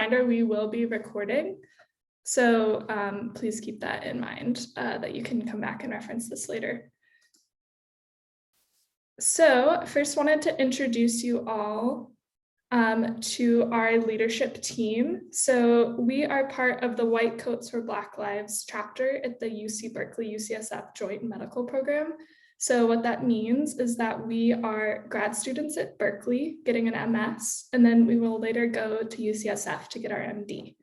reminder, we will be recording. So please keep that in mind, that you can come back and reference this later. So first wanted to introduce you all to our leadership team. So we are part of the White Coats for Black Lives chapter at the UC Berkeley UCSF Joint Medical Program. So what that means is that we are grad students at Berkeley getting an MS, and then we will later go to UCSF to get our MD.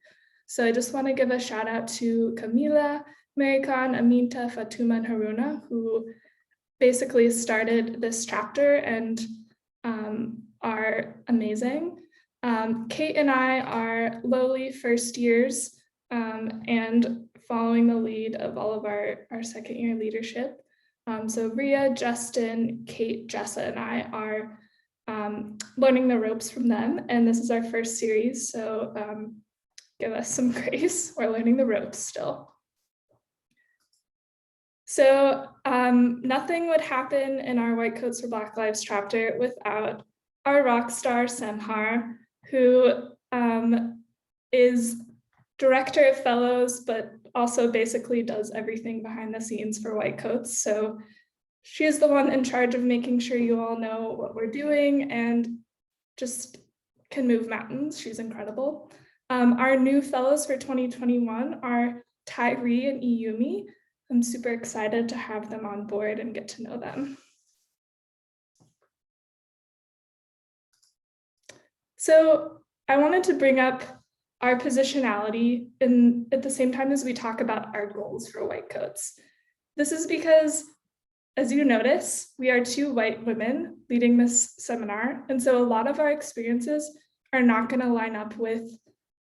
So I just want to give a shout out to Camila, Marikhan, Aminta, Fatuma, and Haruna, who basically started this chapter and are amazing. Kate and I are lowly first years and following the lead of all of our second year leadership. So Ria, Justin, Kate, Jessa, and I are learning the ropes from them. And this is our first series, so give us some grace. We're learning the ropes still. So nothing would happen in our White Coats for Black Lives chapter without our rock star Semhar, who is director of fellows, but also basically does everything behind the scenes for White Coats. So she is the one in charge of making sure you all know what we're doing and just can move mountains. She's incredible. Our new fellows for 2021 are Tyree and Iyumi. I'm super excited to have them on board and get to know them. So I wanted to bring up our positionality at the same time as we talk about our goals for White Coats. This is because, as you notice, we are two white women leading this seminar. And so a lot of our experiences are not going to line up with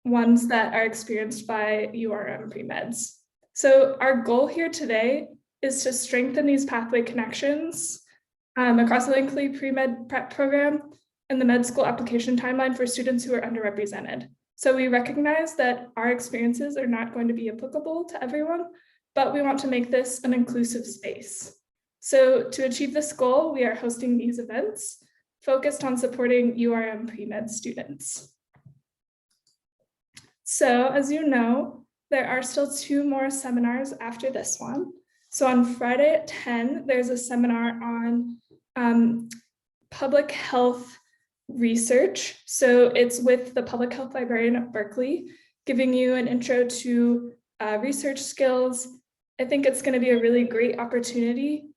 ones that are experienced by URM pre-meds. So our goal here today is to strengthen these pathway connections across the Linkley pre-med prep program and the med school application timeline for students who are underrepresented. So we recognize that our experiences are not going to be applicable to everyone, but we want to make this an inclusive space. So to achieve this goal, we are hosting these events focused on supporting URM pre-med students. So as you know, there are still 2 more seminars after this one. So on Friday at 10, there's a seminar on public health research. So it's with the public health librarian at Berkeley, giving you an intro to research skills. I think it's going to be a really great opportunity.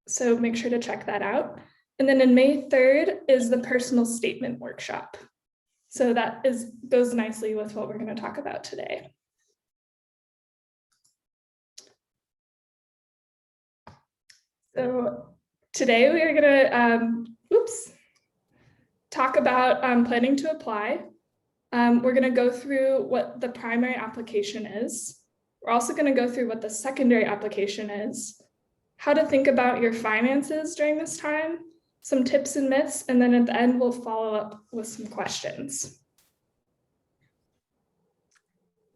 So make sure to check that out. And then in May 3rd is the personal statement workshop. So that goes nicely with what we're going to talk about today. So today we are going to, talk about planning to apply. We're going to go through what the primary application is. We're also going to go through what the secondary application is, how to think about your finances during this time, some tips and myths, and then at the end, we'll follow up with some questions.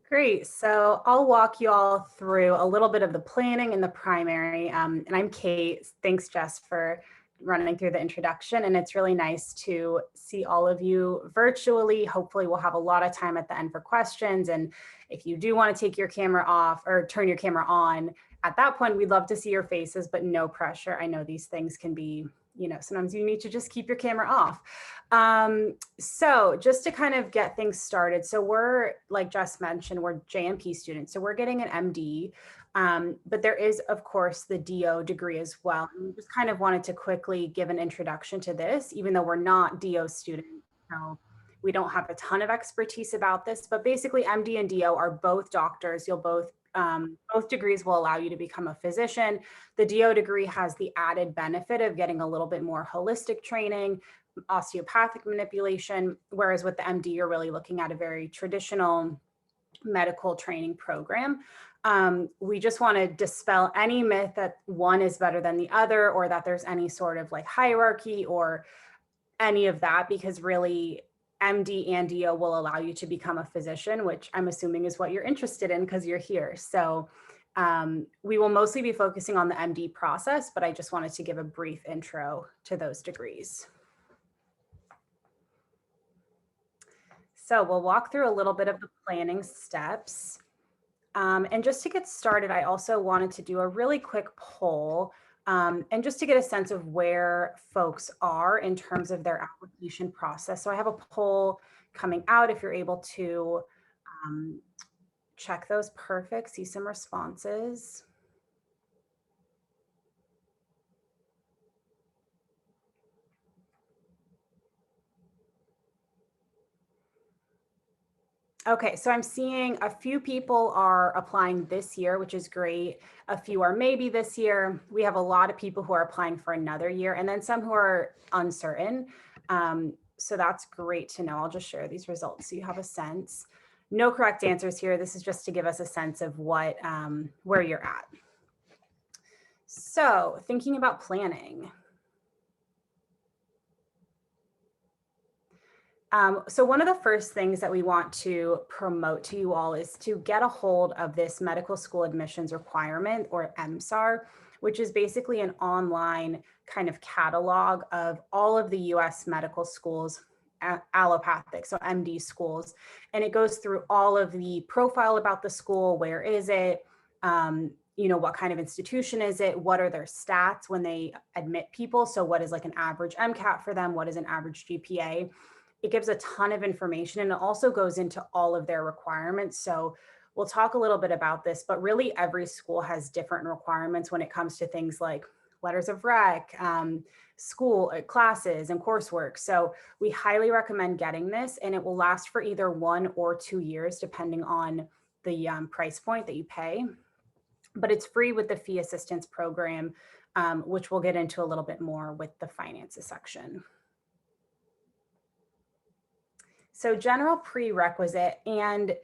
Great, so I'll walk you all through a little bit of the planning and the primary. And I'm Kate. Thanks, Jess, for running through the introduction. And it's really nice to see all of you virtually. Hopefully we'll have a lot of time at the end for questions. And if you do want to take your camera off or turn your camera on, at that point, we'd love to see your faces, but no pressure. I know these things can be, sometimes you need to just keep your camera off. So just to kind of get things started. So we're, like Jess mentioned, we're JMP students. So we're getting an MD, but there is, of course, the DO degree as well. And we just kind of wanted to quickly give an introduction to this, even though we're not DO students. So we don't have a ton of expertise about this, but basically MD and DO are both doctors. You'll both degrees will allow you to become a physician. The DO degree has the added benefit of getting a little bit more holistic training, osteopathic manipulation, whereas with the MD, you're really looking at a very traditional medical training program. We just want to dispel any myth that one is better than the other, or that there's any sort of like hierarchy or any of that, because really MD and DO will allow you to become a physician, which I'm assuming is what you're interested in because you're here. So we will mostly be focusing on the MD process, but I just wanted to give a brief intro to those degrees. So we'll walk through a little bit of the planning steps. And just to get started, I also wanted to do a really quick poll and just to get a sense of where folks are in terms of their application process. So I have a poll coming out if you're able to check those. Perfect. See some responses. Okay, so I'm seeing a few people are applying this year, which is great. A few are maybe this year. We have a lot of people who are applying for another year, and then some who are uncertain. So that's great to know. I'll just share these results so you have a sense. No correct answers here. This is just to give us a sense of what where you're at. So thinking about planning. So one of the first things that we want to promote to you all is to get a hold of this medical school admissions requirement, or MSAR, which is basically an online kind of catalog of all of the US medical schools, allopathic, so MD schools. And it goes through all of the profile about the school. Where is it? What kind of institution is it? What are their stats when they admit people? So what is like an average MCAT for them? What is an average GPA? It gives a ton of information, and it also goes into all of their requirements. So we'll talk a little bit about this, but really every school has different requirements when it comes to things like letters of rec, school classes and coursework. So we highly recommend getting this, and it will last for either 1 or 2 years, depending on the price point that you pay. But it's free with the fee assistance program, which we'll get into a little bit more with the finances section. So general prerequisite, and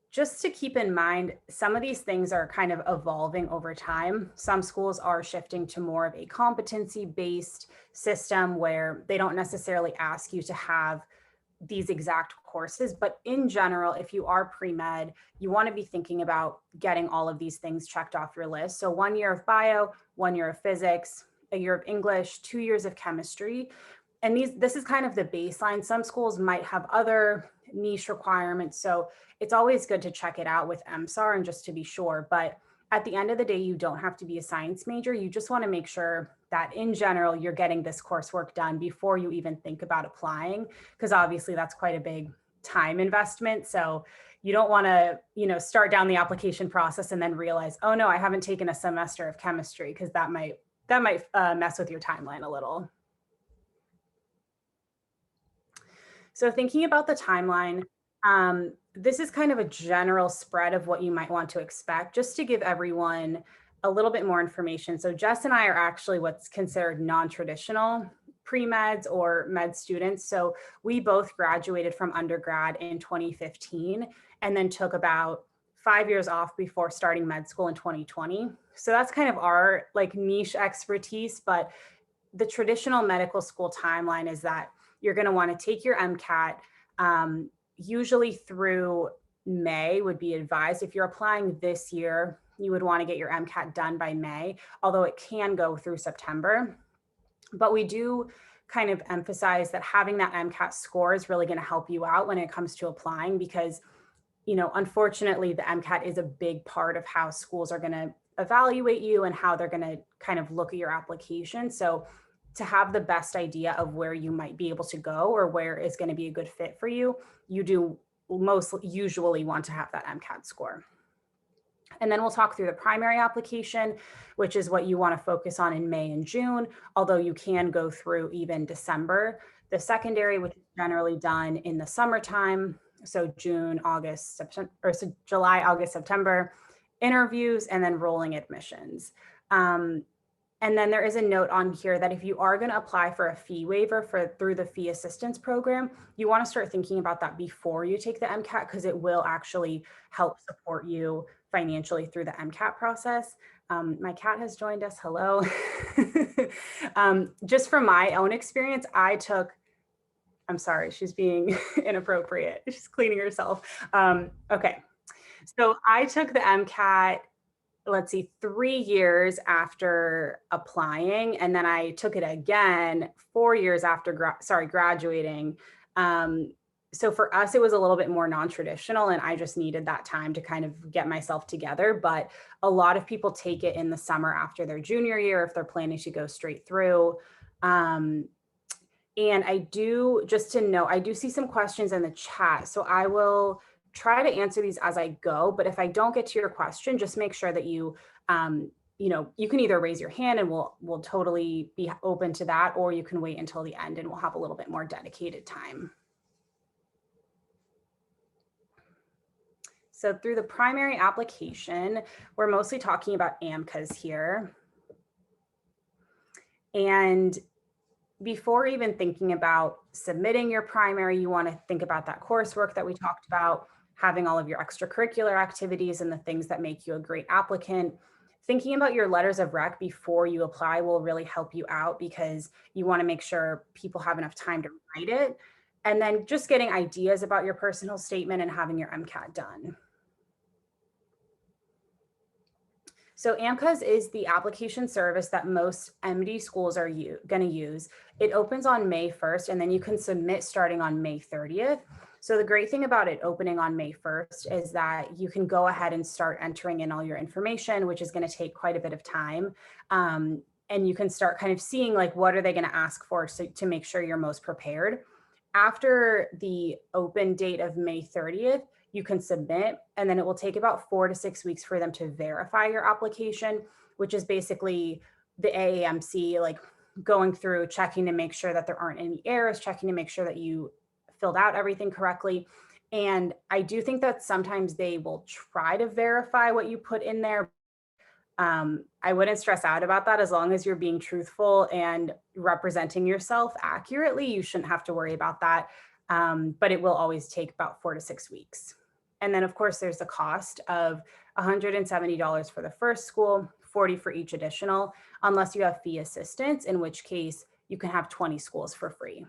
just to keep in mind, some of these things are kind of evolving over time. Some schools are shifting to more of a competency-based system where they don't necessarily ask you to have these exact courses, but in general, if you are pre-med, you want to be thinking about getting all of these things checked off your list. So 1 year of bio, 1 year of physics, a year of English, 2 years of chemistry. And this is kind of the baseline. Some schools might have other niche requirements. So it's always good to check it out with MSAR and just to be sure. But at the end of the day, you don't have to be a science major. You just want to make sure that in general, you're getting this coursework done before you even think about applying, because obviously that's quite a big time investment. So you don't want to, start down the application process and then realize, oh no, I haven't taken a semester of chemistry, because that might mess with your timeline a little. So thinking about the timeline, this is kind of a general spread of what you might want to expect, just to give everyone a little bit more information. So Jess and I are actually what's considered non-traditional pre-meds or med students. So we both graduated from undergrad in 2015 and then took about 5 years off before starting med school in 2020. So that's kind of our niche expertise. But the traditional medical school timeline is that you're going to want to take your MCAT, usually through May would be advised. If you're applying this year, you would want to get your MCAT done by May, although it can go through September. But we do kind of emphasize that having that MCAT score is really going to help you out when it comes to applying, because, unfortunately, the MCAT is a big part of how schools are going to evaluate you and how they're going to kind of look at your application. So to have the best idea of where you might be able to go or where is going to be a good fit for you, you do most usually want to have that MCAT score. And then we'll talk through the primary application, which is what you want to focus on in May and June, although you can go through even December. The secondary, which is generally done in the summertime, so June, August, September, or so July, August, September, interviews, and then rolling admissions. And then there is a note on here that if you are going to apply for a fee waiver through the fee assistance program, you want to start thinking about that before you take the MCAT, because it will actually help support you financially through the MCAT process. My cat has joined us. Hello. Just from my own experience, I'm sorry, she's being inappropriate. She's cleaning herself. Okay. So I took the MCAT, 3 years after applying. And then I took it again 4 years after graduating. So for us, it was a little bit more non-traditional, and I just needed that time to kind of get myself together. But a lot of people take it in the summer after their junior year if they're planning to go straight through. And I do, just to know, I do see some questions in the chat. So I will try to answer these as I go. But if I don't get to your question, just make sure that you you can either raise your hand and we'll totally be open to that, or you can wait until the end and we'll have a little bit more dedicated time. So through the primary application, we're mostly talking about AMCAS here. And before even thinking about submitting your primary, you want to think about that coursework that we talked about, having all of your extracurricular activities and the things that make you a great applicant. Thinking about your letters of rec before you apply will really help you out, because you want to make sure people have enough time to write it. And then just getting ideas about your personal statement and having your MCAT done. So AMCAS is the application service that most MD schools are going to use. It opens on May 1st, and then you can submit starting on May 30th. So the great thing about it opening on May 1st is that you can go ahead and start entering in all your information, which is going to take quite a bit of time. And you can start kind of seeing like, what are they going to ask for to make sure you're most prepared. After the open date of May 30th, you can submit, and then it will take about 4 to 6 weeks for them to verify your application, which is basically the AAMC, like going through, checking to make sure that there aren't any errors, checking to make sure that you filled out everything correctly. And I do think that sometimes they will try to verify what you put in there. I wouldn't stress out about that. As long as you're being truthful and representing yourself accurately, you shouldn't have to worry about that. But it will always take about 4 to 6 weeks. And then of course there's the cost of $170 for the first school, $40 for each additional, unless you have fee assistance, in which case you can have 20 schools for free.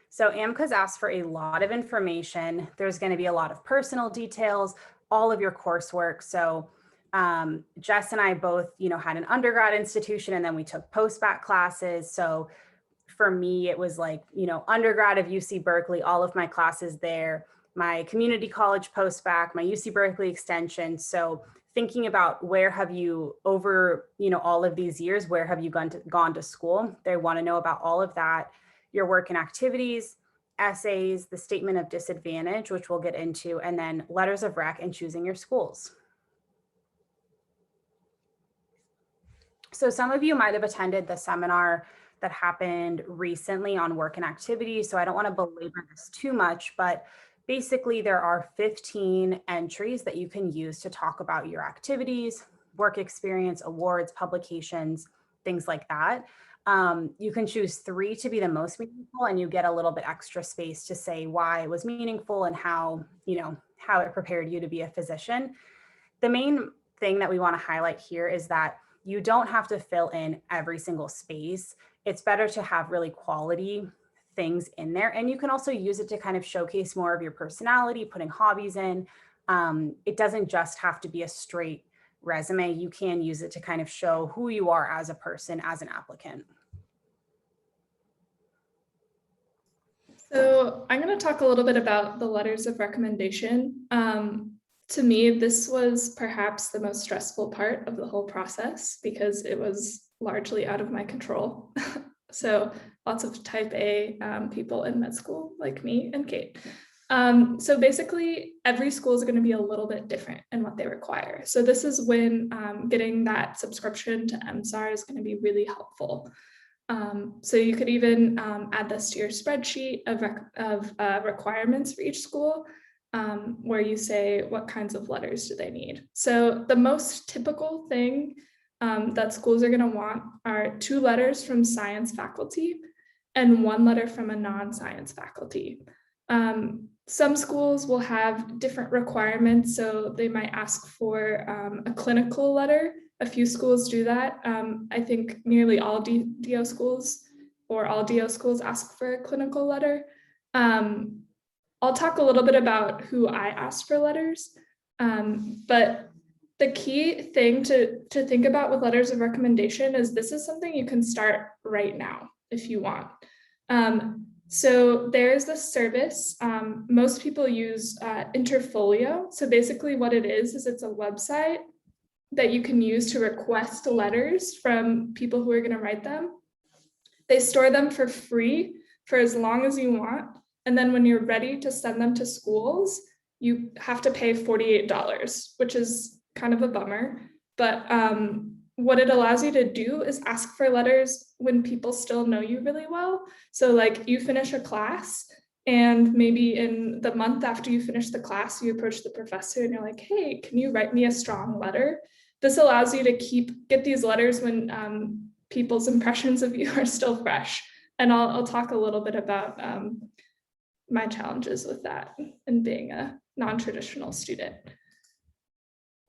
So AMCAS asks for a lot of information. There's going to be a lot of personal details, all of your coursework. So Jess and I both, had an undergrad institution, and then we took post-bac classes. So for me, it was like, undergrad of UC Berkeley, all of my classes there, my community college post-bac, my UC Berkeley extension. So thinking about where have you over, all of these years, where have you gone to school? They want to know about all of that, your work and activities, essays, the statement of disadvantage, which we'll get into, and then letters of rec and choosing your schools. So some of you might have attended the seminar that happened recently on work and activities, so I don't want to belabor this too much, but basically there are 15 entries that you can use to talk about your activities, work experience, awards, publications, things like that. You can choose 3 to be the most meaningful, and you get a little bit extra space to say why it was meaningful and how it prepared you to be a physician. The main thing that we want to highlight here is that you don't have to fill in every single space. It's better to have really quality things in there. And you can also use it to kind of showcase more of your personality, putting hobbies in. It doesn't just have to be a straight resume. You can use it to kind of show who you are as a person, as an applicant. So I'm going to talk a little bit about the letters of recommendation. To me, this was perhaps the most stressful part of the whole process because it was largely out of my control. So lots of type A people in med school like me and Kate. So basically every school is going to be a little bit different in what they require. So this is when getting that subscription to MSAR is going to be really helpful. So you could even add this to your spreadsheet of requirements for each school, where you say what kinds of letters do they need. So the most typical thing that schools are going to want are 2 letters from science faculty and 1 letter from a non-science faculty. Some schools will have different requirements, so they might ask for a clinical letter. A few schools do that. I think nearly all DO schools or all DO schools ask for a clinical letter. I'll talk a little bit about who I asked for letters, but the key thing to think about with letters of recommendation is this is something you can start right now if you want. So there's this service, most people use Interfolio. So basically what it is it's a website that you can use to request letters from people who are going to write them. They store them for free for as long as you want. And then when you're ready to send them to schools, you have to pay $48, which is kind of a bummer. But what it allows you to do is ask for letters when people still know you really well. So like you finish a class and maybe in the month after you finish the class, you approach the professor and you're like, hey, can you write me a strong letter? This allows you to get these letters when people's impressions of you are still fresh. And I'll talk a little bit about my challenges with that and being a non-traditional student.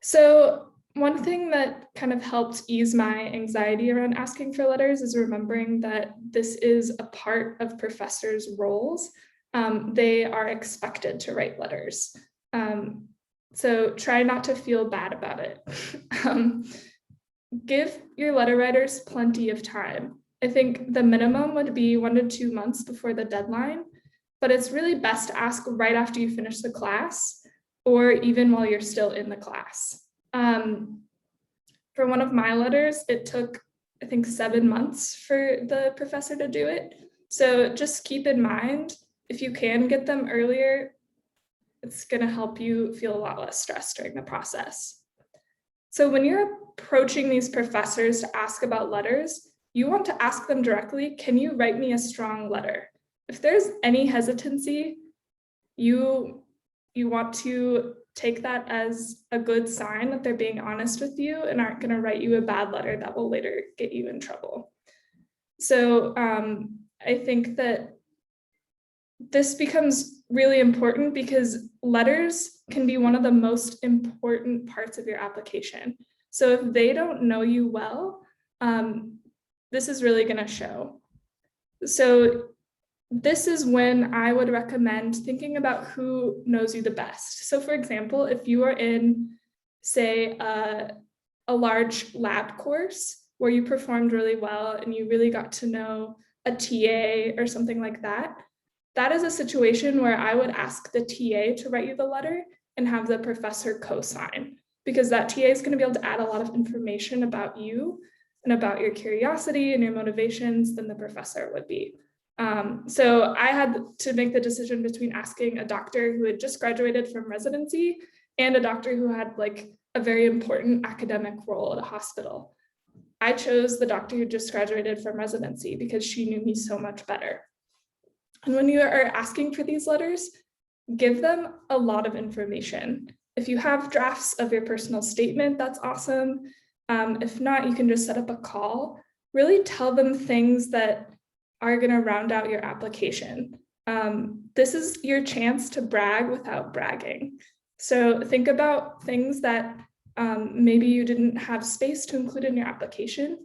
So one thing that kind of helped ease my anxiety around asking for letters is remembering that this is a part of professors' roles. They are expected to write letters. So try not to feel bad about it. Give your letter writers plenty of time. I think the minimum would be 1 to 2 months before the deadline, but it's really best to ask right after you finish the class or even while you're still in the class. For one of my letters, it took, I think, 7 months for the professor to do it. So just keep in mind, if you can get them earlier, it's going to help you feel a lot less stressed during the process. So when you're approaching these professors to ask about letters, you want to ask them directly, can you write me a strong letter? If there's any hesitancy, you want to take that as a good sign that they're being honest with you and aren't going to write you a bad letter that will later get you in trouble. So I think that this becomes really important because letters can be one of the most important parts of your application. So if they don't know you well, this is really going to show. So this is when I would recommend thinking about who knows you the best. So for example, if you are in, say, a large lab course where you performed really well and you really got to know a TA or something like that, that is a situation where I would ask the TA to write you the letter and have the professor co-sign, because that TA is going to be able to add a lot of information about you and about your curiosity and your motivations than the professor would be. So I had to make the decision between asking a doctor who had just graduated from residency and a doctor who had like a very important academic role at a hospital. I chose the doctor who just graduated from residency because she knew me so much better. And when you are asking for these letters, give them a lot of information. If you have drafts of your personal statement, that's awesome. If not, you can just set up a call. Really tell them things that are going to round out your application. This is your chance to brag without bragging. So think about things that maybe you didn't have space to include in your application,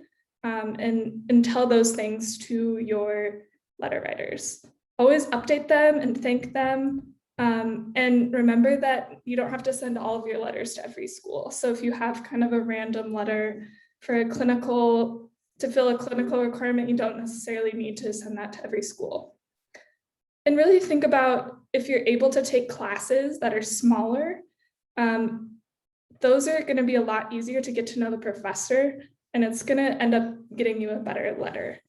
and tell those things to your letter writers. Always update them and thank them. And remember that you don't have to send all of your letters to every school. So if you have kind of a random letter for to fill a clinical requirement, you don't necessarily need to send that to every school. And really think about if you're able to take classes that are smaller, those are going to be a lot easier to get to know the professor, and it's going to end up getting you a better letter.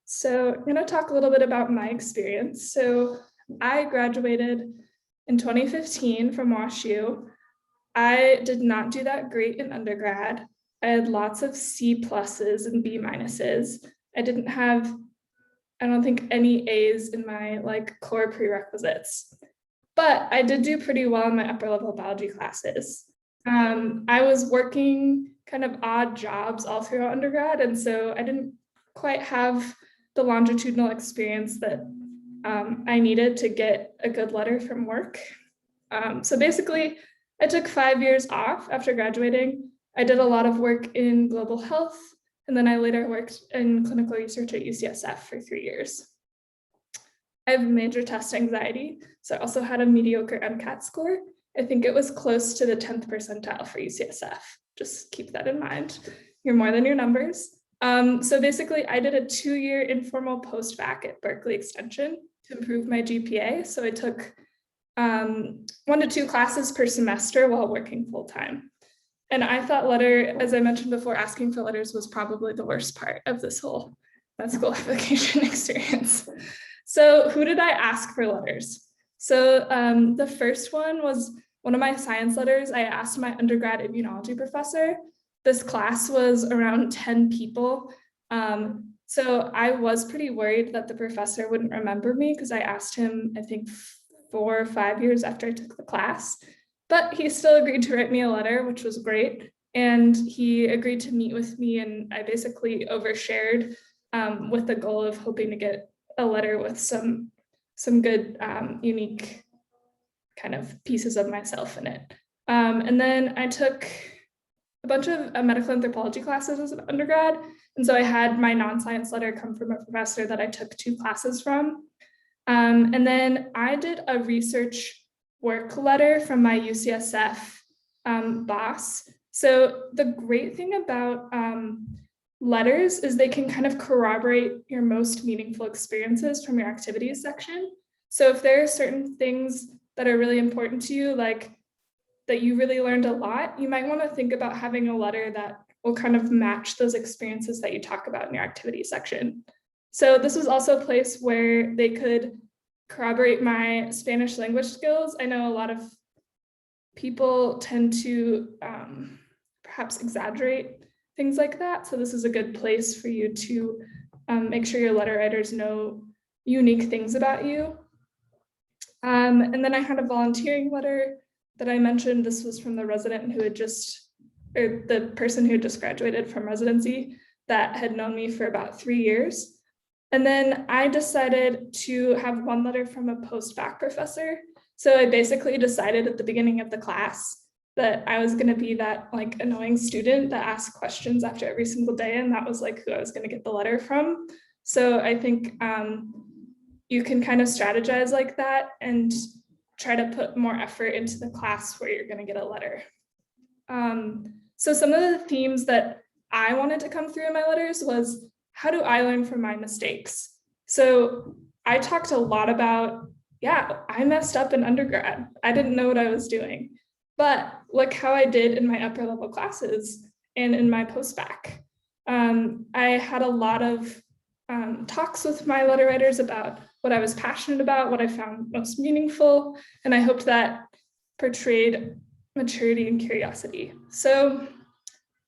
So I'm going to talk a little bit about my experience. So I graduated in 2015 from WashU. I did not do that great in undergrad. I had lots of C+ and B-. I didn't have, I don't think, any A's in my core prerequisites, but I did do pretty well in my upper level biology classes. I was working kind of odd jobs all throughout undergrad, and so I didn't quite have the longitudinal experience that I needed to get a good letter from work. So basically, I took 5 years off after graduating. I did a lot of work in global health, and then I later worked in clinical research at UCSF for 3 years. I have major test anxiety, so I also had a mediocre AMCAS score. I think it was close to the 10th percentile for UCSF. Just keep that in mind. You're more than your numbers. So basically, I did a 2-year informal post-bac at Berkeley Extension to improve my GPA. So I took 1 to 2 classes per semester while working full-time. And I thought as I mentioned before, asking for letters was probably the worst part of this whole med school application experience. So who did I ask for letters? So the first one was one of my science letters. I asked my undergrad immunology professor. This class was around 10 people. So I was pretty worried that the professor wouldn't remember me because I asked him, I think, 4 or 5 years after I took the class. But he still agreed to write me a letter, which was great. And he agreed to meet with me, and I basically overshared with the goal of hoping to get a letter with some good, unique kind of pieces of myself in it. And then I took a bunch of medical anthropology classes as an undergrad. And so I had my non-science letter come from a professor that I took 2 classes from. And then I did a research work letter from my UCSF boss. So the great thing about letters is they can kind of corroborate your most meaningful experiences from your activities section. So if there are certain things that are really important to you, like that you really learned a lot, you might want to think about having a letter that will kind of match those experiences that you talk about in your activity section. So this was also a place where they could corroborate my Spanish language skills. I know a lot of people tend to perhaps exaggerate things like that. So this is a good place for you to make sure your letter writers know unique things about you. And then I had a volunteering letter that I mentioned. This was from the resident who had or the person who had just graduated from residency that had known me for about 3 years. And then I decided to have 1 letter from a post-bac professor. So I basically decided at the beginning of the class that I was going to be that like annoying student that asked questions after every single day. And that was like who I was going to get the letter from. So I think you can kind of strategize like that and try to put more effort into the class where you're going to get a letter. So some of the themes that I wanted to come through in my letters was, how do I learn from my mistakes? So I talked a lot about, yeah, I messed up in undergrad. I didn't know what I was doing, but look how I did in my upper level classes and in my post-bac. I had a lot of talks with my letter writers about what I was passionate about, what I found most meaningful, and I hoped that portrayed maturity and curiosity. So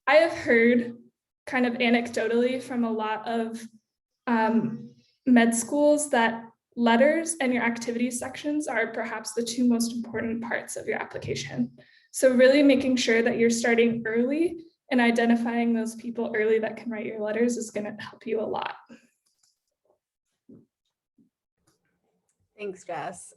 I have heard kind of anecdotally from a lot of med schools that letters and your activities sections are perhaps the 2 most important parts of your application. So really making sure that you're starting early and identifying those people early that can write your letters is going to help you a lot. Thanks, Jess.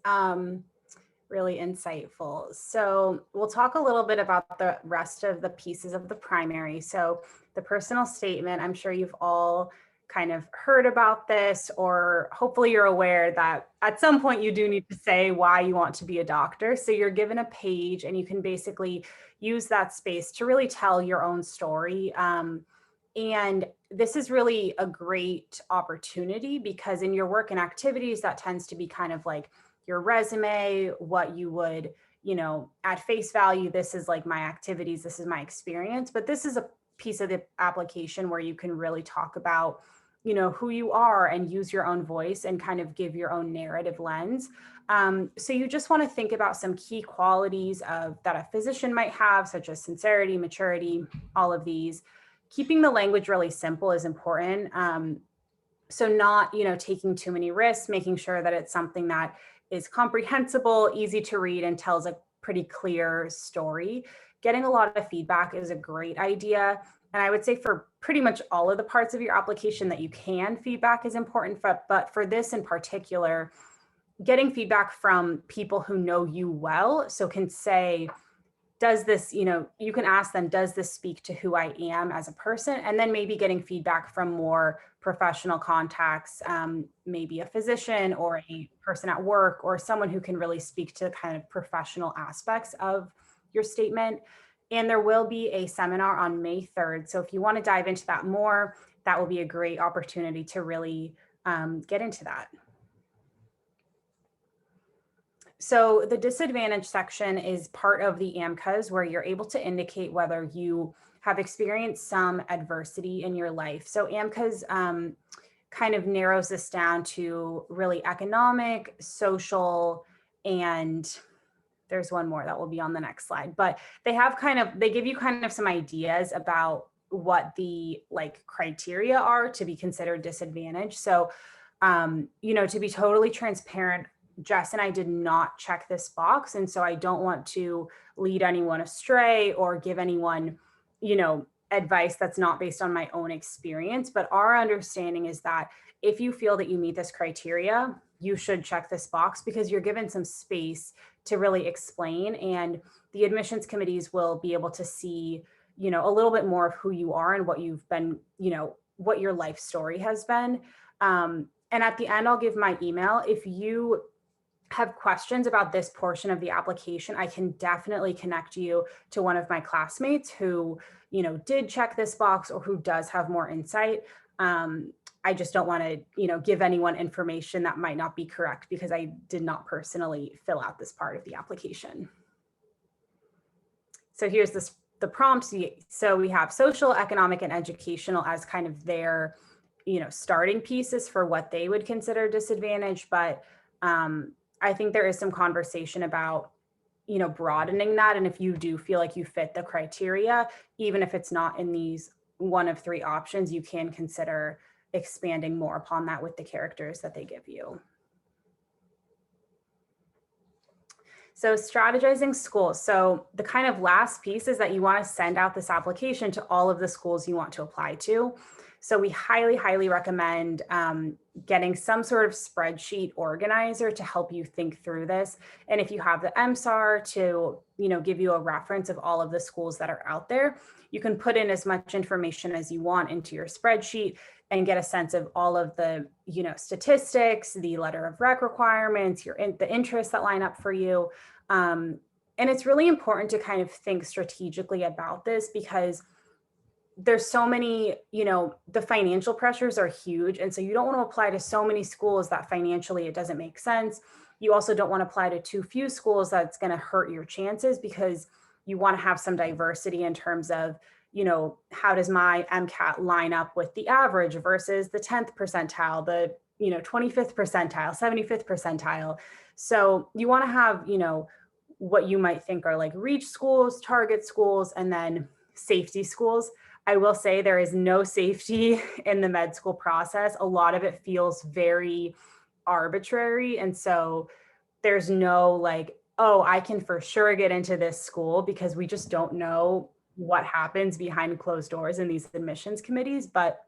Really insightful. So we'll talk a little bit about the rest of the pieces of the primary. So the personal statement, I'm sure you've all kind of heard about this, or hopefully you're aware that at some point you do need to say why you want to be a doctor. So you're given a page and you can basically use that space to really tell your own story. And this is really a great opportunity because in your work and activities, that tends to be kind of like your resume, what you would, at face value, this is like my activities, this is my experience. But this is a piece of the application where you can really talk about, who you are and use your own voice and kind of give your own narrative lens. So you just want to think about some key qualities that a physician might have, such as sincerity, maturity, all of these. Keeping the language really simple is important. So not, taking too many risks, making sure that it's something that is comprehensible, easy to read, and tells a pretty clear story. Getting a lot of feedback is a great idea. And I would say for pretty much all of the parts of your application that you can, feedback is important. But for this in particular, getting feedback from people who know you well, so can say, does this, you can ask them, does this speak to who I am as a person? And then maybe getting feedback from more professional contacts, maybe a physician or a person at work or someone who can really speak to kind of professional aspects of your statement. And there will be a seminar on May 3rd. So if you want to dive into that more, that will be a great opportunity to really get into that. So the disadvantage section is part of the AMCAS, where you're able to indicate whether you have experienced some adversity in your life. So AMCAS kind of narrows this down to really economic, social, and there's one more that will be on the next slide, but they give you kind of some ideas about what the like criteria are to be considered disadvantaged. So, to be totally transparent, Jess and I did not check this box. And so I don't want to lead anyone astray or give anyone, advice that's not based on my own experience. But our understanding is that if you feel that you meet this criteria, you should check this box because you're given some space to really explain. And the admissions committees will be able to see, a little bit more of who you are and what you've been, what your life story has been. And at the end, I'll give my email. If you have questions about this portion of the application, I can definitely connect you to one of my classmates who, did check this box or who does have more insight. I just don't want to, give anyone information that might not be correct because I did not personally fill out this part of the application. So here's the prompts. So we have social, economic, and educational as kind of their, starting pieces for what they would consider disadvantaged. But I think there is some conversation about, broadening that. And if you do feel like you fit the criteria, even if it's not in these one of three options, you can consider expanding more upon that with the characters that they give you. So strategizing schools. So the kind of last piece is that you want to send out this application to all of the schools you want to apply to. So we highly, highly recommend getting some sort of spreadsheet organizer to help you think through this. And if you have the MSAR to, give you a reference of all of the schools that are out there, you can put in as much information as you want into your spreadsheet and get a sense of all of the, statistics, the letter of rec requirements, the interests that line up for you. And it's really important to kind of think strategically about this because there's so many, the financial pressures are huge. And so you don't want to apply to so many schools that financially it doesn't make sense. You also don't want to apply to too few schools that's going to hurt your chances because you want to have some diversity in terms of, how does my MCAT line up with the average versus the 10th percentile, the, 25th percentile, 75th percentile. So you want to have, what you might think are like reach schools, target schools, and then safety schools. I will say there is no safety in the med school process. A lot of it feels very arbitrary. And so there's no like, oh, I can for sure get into this school because we just don't know what happens behind closed doors in these admissions committees. But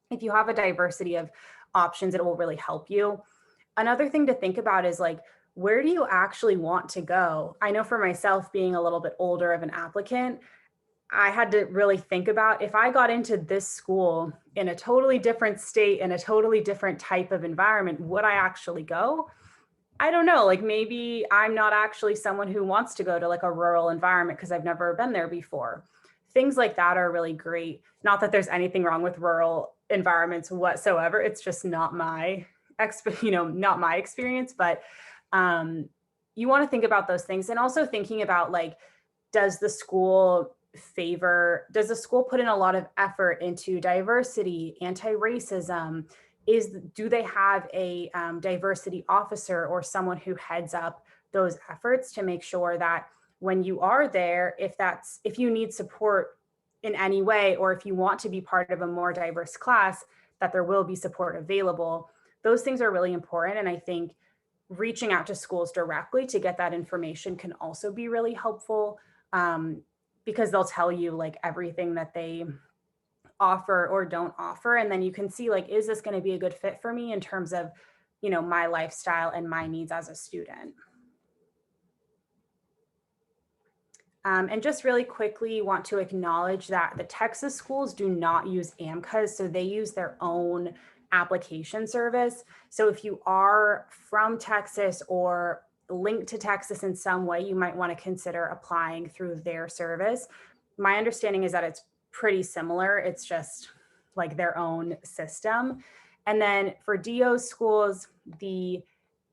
if you have a diversity of options, it will really help you. Another thing to think about is like, where do you actually want to go? I know for myself, being a little bit older of an applicant, I had to really think about if I got into this school in a totally different state, in a totally different type of environment, would I actually go? I don't know, like maybe I'm not actually someone who wants to go to like a rural environment because I've never been there before. Things like that are really great. Not that there's anything wrong with rural environments whatsoever. It's just not my not my experience, but you want to think about those things and also thinking about like, does the school put in a lot of effort into diversity, anti-racism? Do they have a diversity officer or someone who heads up those efforts to make sure that when you are there, if you need support in any way, or if you want to be part of a more diverse class, that there will be support available. Those things are really important. And I think reaching out to schools directly to get that information can also be really helpful. Because they'll tell you like everything that they offer or don't offer. And then you can see like, is this going to be a good fit for me in terms of, my lifestyle and my needs as a student. And just really quickly want to acknowledge that the Texas schools do not use AMCAS, so they use their own application service. So if you are from Texas or linked to Texas in some way, you might want to consider applying through their service. My understanding is that it's pretty similar. It's just like their own system. And then for DO schools, the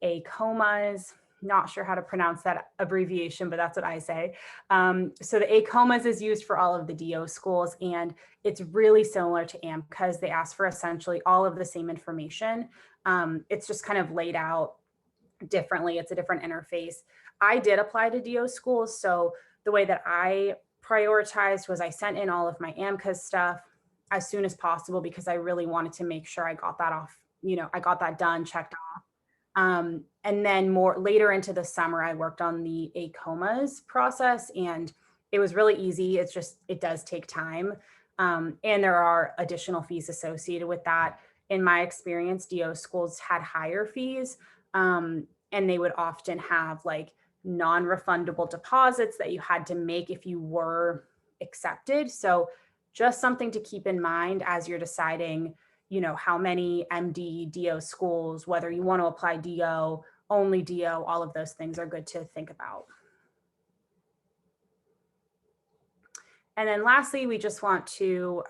AMCAS, not sure how to pronounce that abbreviation, but that's what I say. So the AMCAS is used for all of the DO schools, and it's really similar to AMCAS. They ask for essentially all of the same information. It's just kind of laid out differently. It's a different interface. I did apply to DO schools. So the way that I prioritized was I sent in all of my AMCAS stuff as soon as possible because I really wanted to make sure I got that off, I got that done, checked off. And then more later into the summer, I worked on the AMCAS process, and it was really easy. It's just, it does take time. And there are additional fees associated with that. In my experience, DO schools had higher fees, and they would often have like non-refundable deposits that you had to make if you were accepted. So just something to keep in mind as you're deciding, how many MD, DO schools, whether you want to apply DO, only DO, all of those things are good to think about. And then lastly, we just want to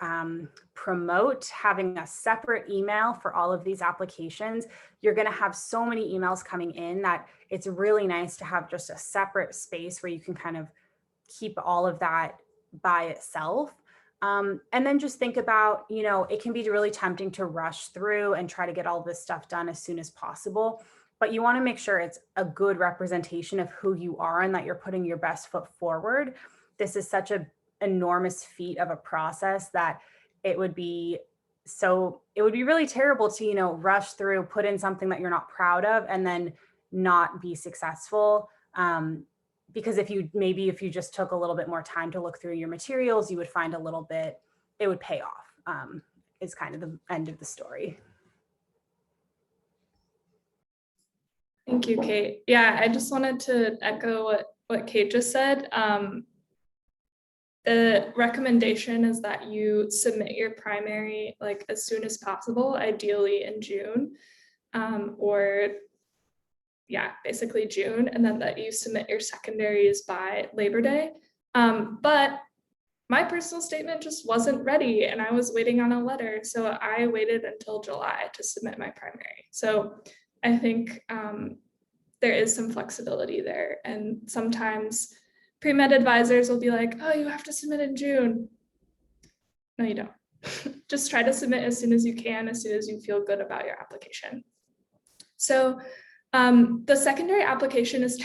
promote having a separate email for all of these applications. You're going to have so many emails coming in that it's really nice to have just a separate space where you can kind of keep all of that by itself. And then just think about, it can be really tempting to rush through and try to get all this stuff done as soon as possible. But you want to make sure it's a good representation of who you are and that you're putting your best foot forward. This is such an enormous feat of a process that it would be really terrible to, rush through, put in something that you're not proud of, and then not be successful. Because if you just took a little bit more time to look through your materials, you would find it would pay off, is kind of the end of the story. Thank you, Kate. Yeah, I just wanted to echo what Kate just said. The recommendation is that you submit your primary like as soon as possible, ideally in June, or basically June, and then that you submit your secondaries by Labor Day. But my personal statement just wasn't ready and I was waiting on a letter. So I waited until July to submit my primary. So I think there is some flexibility there. And sometimes pre-med advisors will be like, oh, you have to submit in June. No, you don't. Just try to submit as soon as you can, as soon as you feel good about your application. So the secondary application is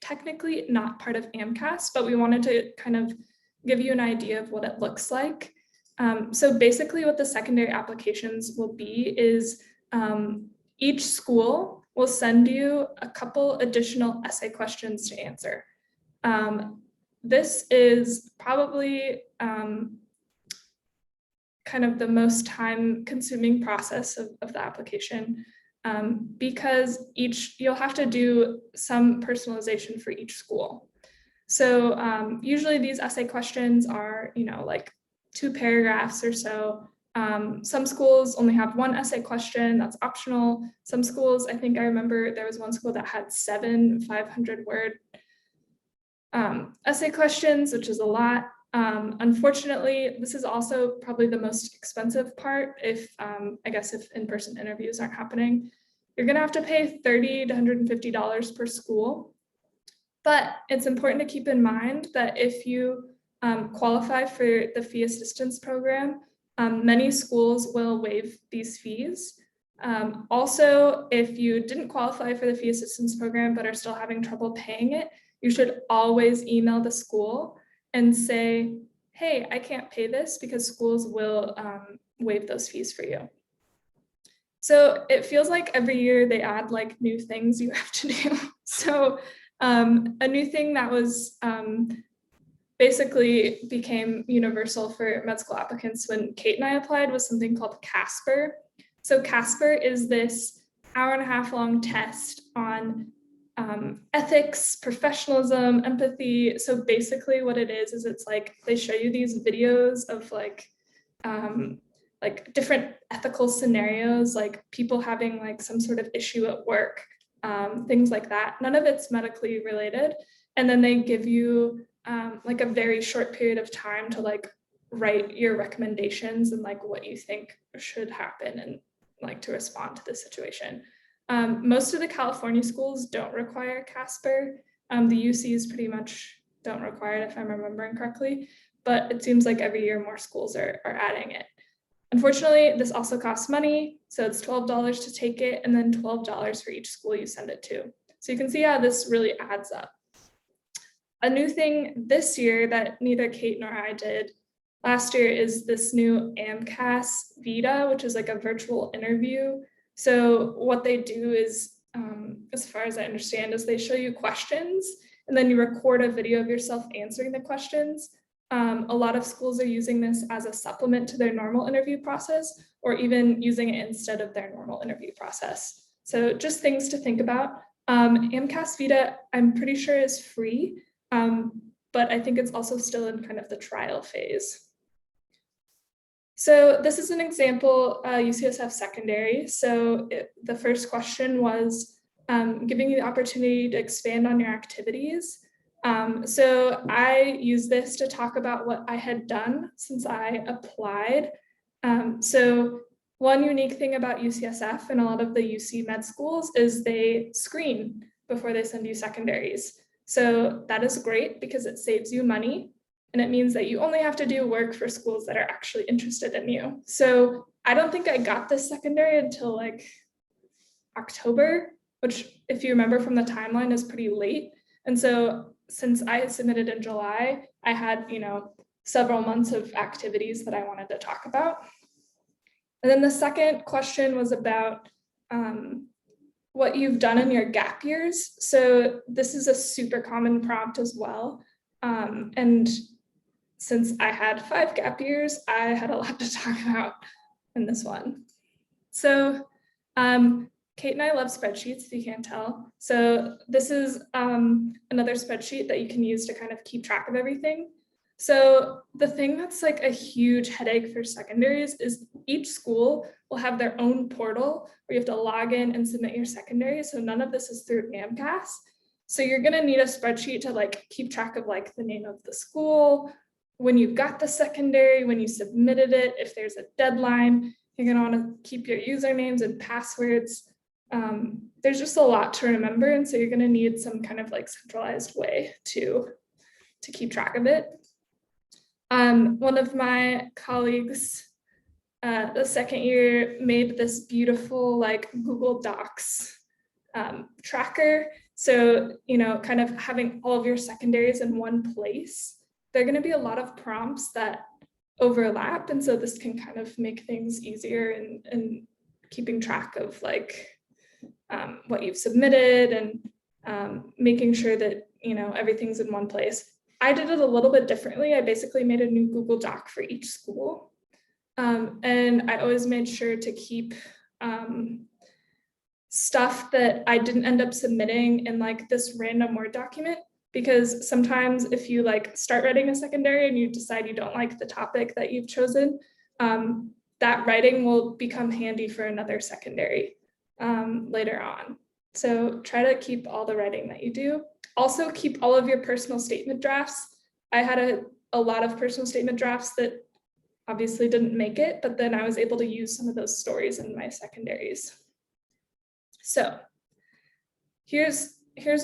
technically not part of AMCAS, but we wanted to kind of give you an idea of what it looks like. So basically what the secondary applications will be is each school will send you a couple additional essay questions to answer. This is probably kind of the most time-consuming process of the application, because you'll have to do some personalization for each school. So usually these essay questions are, like 2 paragraphs or so. Some schools only have 1 essay question, that's optional. Some schools, I think I remember there was one school that had 7 500-word essay questions, which is a lot. Unfortunately, this is also probably the most expensive part if in-person interviews aren't happening. You're gonna have to pay $30 to $150 per school. But it's important to keep in mind that if you qualify for the fee assistance program, many schools will waive these fees. Also, if you didn't qualify for the fee assistance program but are still having trouble paying it, you should always email the school and say, hey, I can't pay this, because schools will waive those fees for you. So it feels like every year they add like new things you have to do. So a new thing that was basically became universal for med school applicants when Kate and I applied was something called CASPER. So CASPER is this hour-and-a-half-long test on ethics, professionalism, empathy. So basically what it is it's like they show you these videos of like different ethical scenarios, like people having like some sort of issue at work, things like that. None of it's medically related. And then they give you like a very short period of time to like write your recommendations and like what you think should happen and like to respond to the situation. Most of the California schools don't require Casper. The UCs pretty much don't require it if I'm remembering correctly, but it seems like every year more schools are adding it. Unfortunately, this also costs money. So it's $12 to take it and then $12 for each school you send it to. So you can see how this really adds up. A new thing this year that neither Kate nor I did last year is this new AMCAS Vita, which is like a virtual interview. So what they do is, as far as I understand, is they show you questions and then you record a video of yourself answering the questions. A lot of schools are using this as a supplement to their normal interview process, or even using it instead of their normal interview process. So just things to think about. AMCAS Vita, I'm pretty sure is free, but I think it's also still in kind of the trial phase. So this is an example, UCSF secondary. So the first question was giving you the opportunity to expand on your activities. So I use this to talk about what I had done since I applied. So one unique thing about UCSF and a lot of the UC med schools is they screen before they send you secondaries. So that is great because it saves you money. And it means that you only have to do work for schools that are actually interested in you. So I don't think I got this secondary until like October, which if you remember from the timeline is pretty late. And so since I had submitted in July, I had, several months of activities that I wanted to talk about. And then the second question was about what you've done in your gap years. So this is a super common prompt as well. And since I had 5 gap years, I had a lot to talk about in this one. So Kate and I love spreadsheets, if you can't tell. So this is another spreadsheet that you can use to kind of keep track of everything. So the thing that's like a huge headache for secondaries is each school will have their own portal where you have to log in and submit your secondary. So none of this is through AMCAS. So you're gonna need a spreadsheet to like keep track of like the name of the school, when you got the secondary, when you submitted it, if there's a deadline, you're gonna wanna keep your usernames and passwords. There's just a lot to remember. And so you're gonna need some kind of like centralized way to keep track of it. One of my colleagues, the second year, made this beautiful like Google Docs tracker. So, kind of having all of your secondaries in one place. There are going to be a lot of prompts that overlap. And so this can kind of make things easier in keeping track of like what you've submitted and making sure that, everything's in one place. I did it a little bit differently. I basically made a new Google Doc for each school. And I always made sure to keep stuff that I didn't end up submitting in like this random Word document, because sometimes if you like start writing a secondary and you decide you don't like the topic that you've chosen, that writing will become handy for another secondary later on. So try to keep all the writing that you do. Also keep all of your personal statement drafts. I had a lot of personal statement drafts that obviously didn't make it, but then I was able to use some of those stories in my secondaries. So here's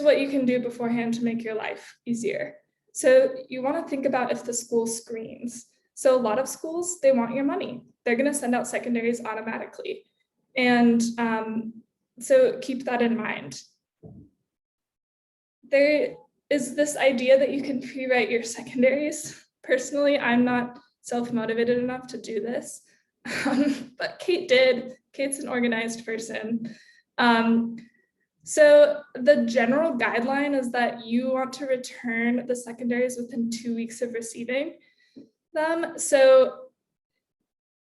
what you can do beforehand to make your life easier. So you want to think about if the school screens. So a lot of schools, they want your money. They're going to send out secondaries automatically. And so keep that in mind. There is this idea that you can pre-write your secondaries. Personally, I'm not self-motivated enough to do this, but Kate did. Kate's an organized person. So the general guideline is that you want to return the secondaries within 2 weeks of receiving them. So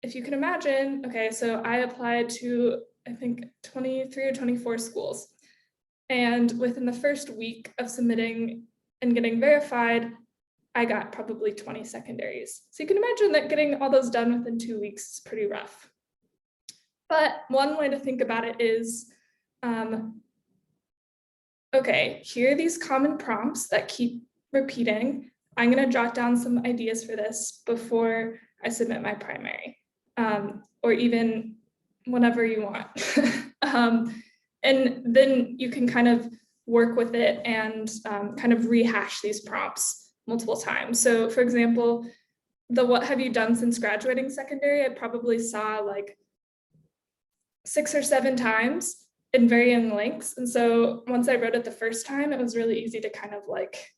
if you can imagine, okay, so I applied to, I think 23 or 24 schools. And within the first week of submitting and getting verified, I got probably 20 secondaries. So you can imagine that getting all those done within 2 weeks is pretty rough. But one way to think about it is, okay, here are these common prompts that keep repeating. I'm going to jot down some ideas for this before I submit my primary, or even whenever you want. And then you can kind of work with it and kind of rehash these prompts multiple times. So for example, the what have you done since graduating secondary, I probably saw like 6 or 7 times in varying lengths. And so once I wrote it the first time, it was really easy to kind of like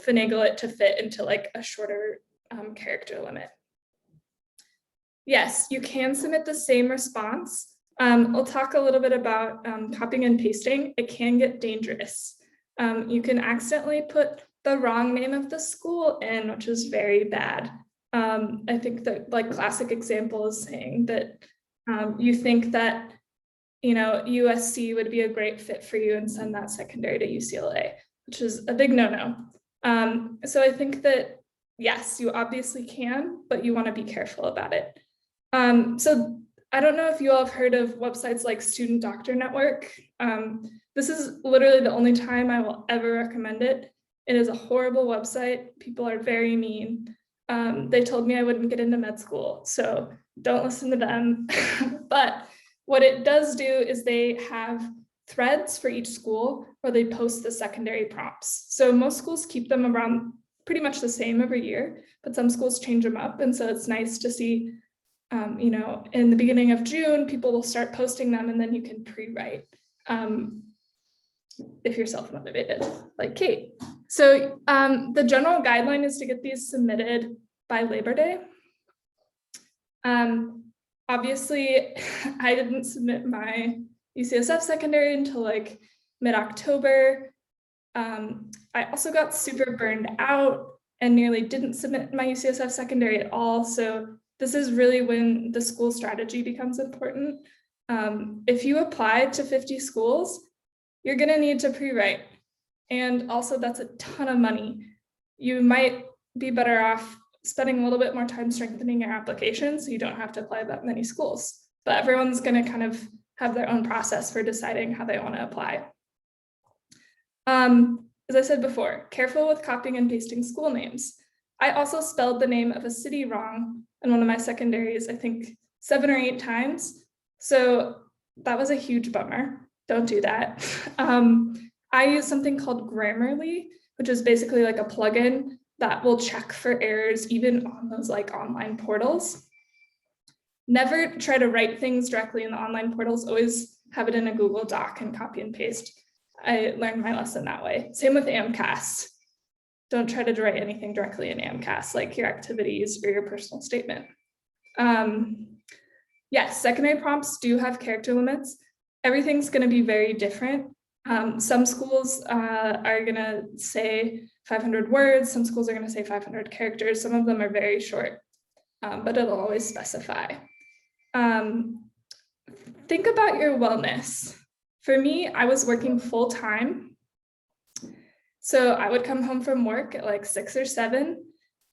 finagle it to fit into like a shorter character limit. Yes, you can submit the same response. I'll talk a little bit about copying and pasting. It can get dangerous. You can accidentally put the wrong name of the school in, which is very bad. I think that like classic example is saying that you think that, you know, USC would be a great fit for you and send that secondary to UCLA, which is a big no-no. So I think that, yes, you obviously can, but you want to be careful about it. So I don't know if you all have heard of websites like Student Doctor Network. This is literally the only time I will ever recommend it. It is a horrible website. People are very mean. They told me I wouldn't get into med school, so don't listen to them. But what it does do is they have threads for each school where they post the secondary prompts. So most schools keep them around pretty much the same every year, but some schools change them up. And so it's nice to see, you know, in the beginning of June, people will start posting them and then you can pre-write if you're self-motivated, like Kate. So the general guideline is to get these submitted by Labor Day. Obviously, I didn't submit my UCSF secondary until like mid-October. I also got super burned out and nearly didn't submit my UCSF secondary at all. So this is really when the school strategy becomes important. If you apply to 50 schools, you're gonna need to pre-write. And also that's a ton of money. You might be better off spending a little bit more time strengthening your application so you don't have to apply that many schools. But everyone's gonna kind of have their own process for deciding how they wanna apply. As I said before, careful with copying and pasting school names. I also spelled the name of a city wrong in one of my secondaries, I think 7 or 8 times. So that was a huge bummer. Don't do that. I use something called Grammarly, which is basically like a plugin that will check for errors even on those like online portals. Never try to write things directly in the online portals, always have it in a Google Doc and copy and paste. I learned my lesson that way. Same with AMCAS. Don't try to write anything directly in AMCAS, like your activities or your personal statement. Yes, secondary prompts do have character limits. Everything's going to be very different. Some schools are going to say 500 words. Some schools are going to say 500 characters. Some of them are very short, but it'll always specify. Think about your wellness. For me, I was working full time. So I would come home from work at like 6 or 7,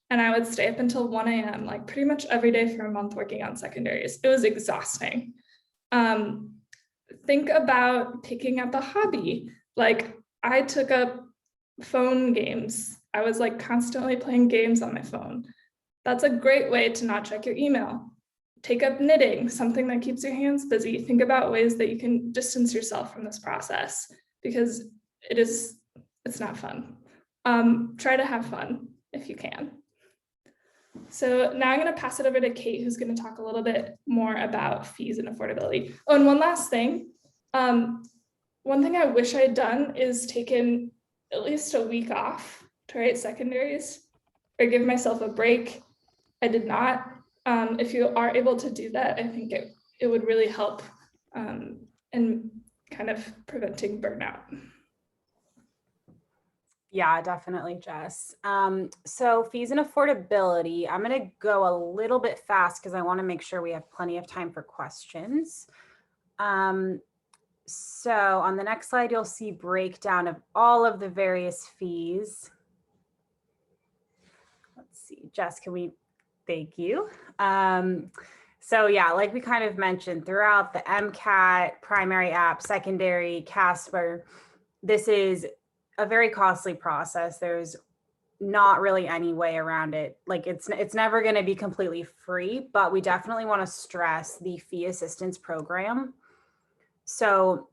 and I would stay up until 1 a.m., like pretty much every day for a month working on secondaries. It was exhausting. Think about picking up a hobby. Like I took up phone games. I was like constantly playing games on my phone. That's a great way to not check your email. Take up knitting, something that keeps your hands busy. Think about ways that you can distance yourself from this process because it's not fun. Try to have fun if you can. So now I'm going to pass it over to Kate, who's going to talk a little bit more about fees and affordability. Oh, and one last thing. One thing I wish I'd done is taken at least a week off to write secondaries or give myself a break. I did not. If you are able to do that, I think it would really help in kind of preventing burnout. Yeah, definitely, Jess. So fees and affordability, I'm going to go a little bit fast because I want to make sure we have plenty of time for questions. So on the next slide, you'll see breakdown of all of the various fees. Let's see, Jess, thank you. So yeah, like we kind of mentioned throughout the MCAT, primary app, secondary, Casper, this is a very costly process. There's not really any way around it. Like it's never going to be completely free, but we definitely want to stress the fee assistance program. So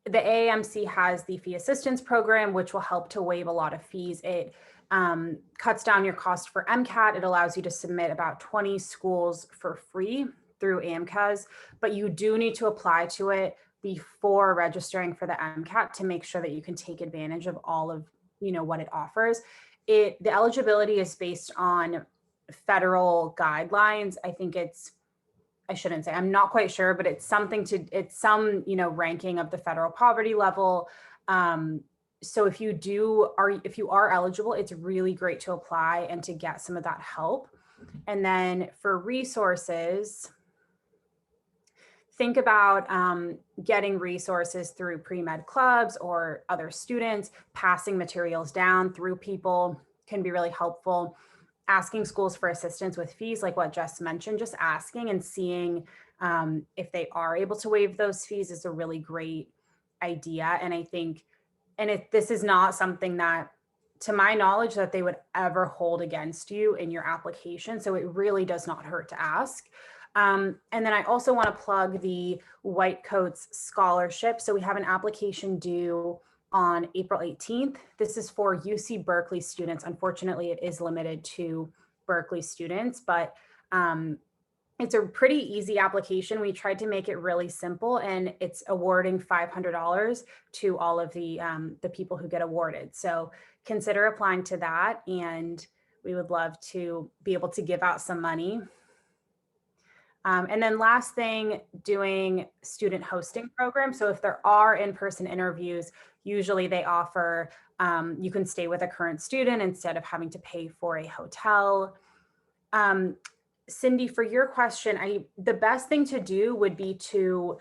the AAMC has the fee assistance program, which will help to waive a lot of fees. It cuts down your cost for MCAT. It allows you to submit about 20 schools for free through AMCAS, but you do need to apply to it before registering for the MCAT to make sure that you can take advantage of all of what it offers. The eligibility is based on federal guidelines. I think I shouldn't say, I'm not quite sure, but it's some, ranking of the federal poverty level. So if you are eligible, it's really great to apply and to get some of that help. And then for resources, think about getting resources through pre-med clubs or other students. Passing materials down through people can be really helpful. Asking schools for assistance with fees, like what Jess mentioned, just asking and seeing if they are able to waive those fees is a really great idea. And I think, this is not something that, to my knowledge, that they would ever hold against you in your application. So it really does not hurt to ask. And then I also want to plug the White Coats Scholarship. So we have an application due on April 18th. This is for UC Berkeley students. Unfortunately, it is limited to Berkeley students, but it's a pretty easy application. We tried to make it really simple, and it's awarding $500 to all of the people who get awarded. So consider applying to that, and we would love to be able to give out some money. And then last thing, doing student hosting programs. So if there are in-person interviews, usually they offer, you can stay with a current student instead of having to pay for a hotel. Cindy, for your question, the best thing to do would be to,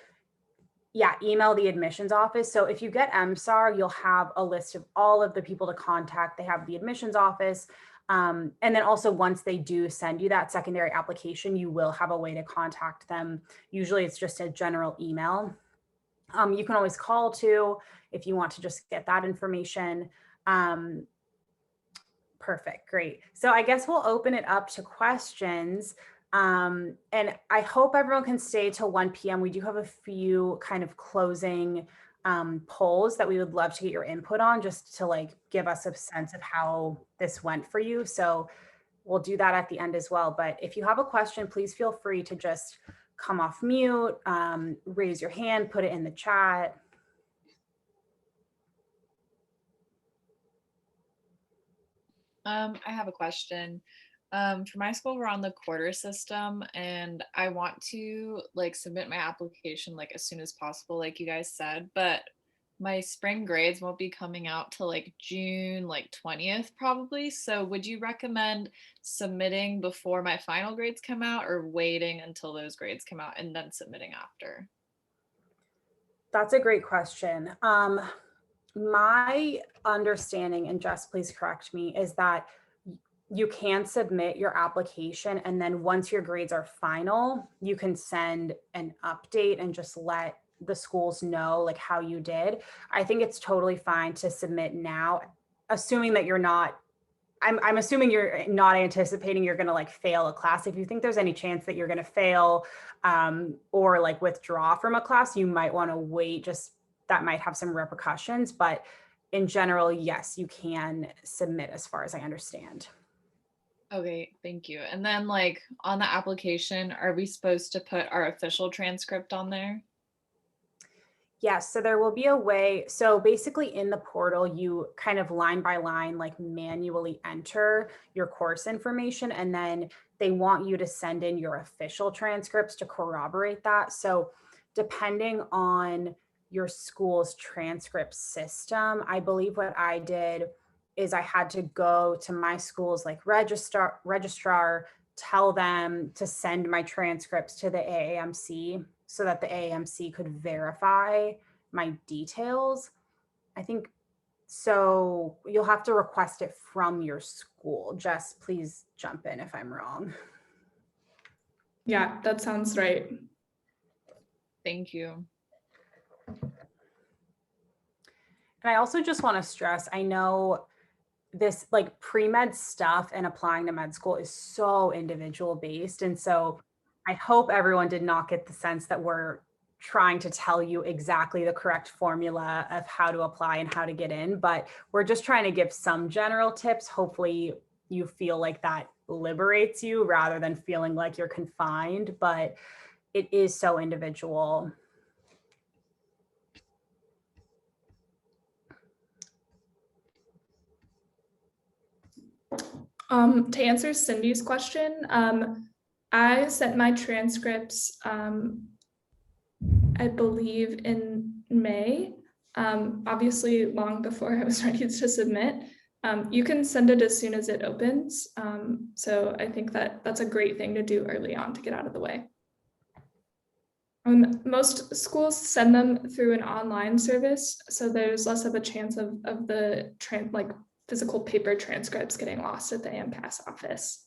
email the admissions office. So if you get MSAR, you'll have a list of all of the people to contact. They have the admissions office. And then also once they do send you that secondary application, you will have a way to contact them. Usually it's just a general email. You can always call too if you want to just get that information. Perfect, great. So I guess we'll open it up to questions. And I hope everyone can stay till 1 p.m. We do have a few kind of closing polls that we would love to get your input on, just to give us a sense of how this went for you. So we'll do that at the end as well. But if you have a question, please feel free to just come off mute, raise your hand, put it in the chat. I have a question. For my school, we're on the quarter system, and I want to submit my application as soon as possible, like you guys said, but my spring grades won't be coming out till June 20th probably. So would you recommend submitting before my final grades come out, or waiting until those grades come out and then submitting after? That's a great question. My understanding, and Jess, please correct me, is that you can submit your application, and then once your grades are final, you can send an update and just let the schools know how you did. I think it's totally fine to submit now, assuming that you're not, I'm assuming you're not anticipating you're going to fail a class. If you think there's any chance that you're going to fail or withdraw from a class, you might want to wait. Just that might have some repercussions, but in general, yes, you can submit as far as I understand. Okay, thank you. And then on the application, are we supposed to put our official transcript on there? Yes, so there will be a way. So basically in the portal, you kind of line by line, manually enter your course information, and then they want you to send in your official transcripts to corroborate that. So depending on your school's transcript system, I believe what I did is I had to go to my school's registrar, tell them to send my transcripts to the AAMC so that the AAMC could verify my details. I think so. You'll have to request it from your school. Jess, please jump in if I'm wrong. Yeah, that sounds right. Thank you. And I also just want to stress, I know this like pre-med stuff and applying to med school is so individual based. And so I hope everyone did not get the sense that we're trying to tell you exactly the correct formula of how to apply and how to get in, but we're just trying to give some general tips. Hopefully you feel like that liberates you rather than feeling like you're confined, but it is so individual. To answer Cindy's question, I sent my transcripts, I believe in May, obviously long before I was ready to submit. You can send it as soon as it opens. So I think that that's a great thing to do early on to get out of the way. Most schools send them through an online service, so there's less of a chance of the physical paper transcripts getting lost at the AMCAS office.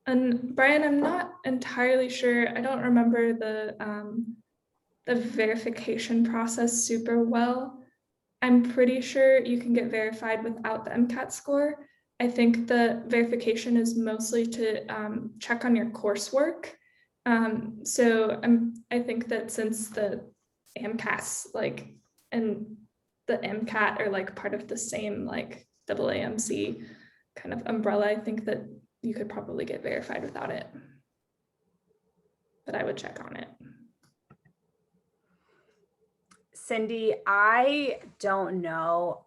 And Brian, I'm not entirely sure. I don't remember the verification process super well. I'm pretty sure you can get verified without the MCAT score. I think the verification is mostly to check on your coursework. I think that since the AMCAS and the MCAT are like part of the same like AAMC kind of umbrella, I think that you could probably get verified without it. But I would check on it. Cindy, I don't know.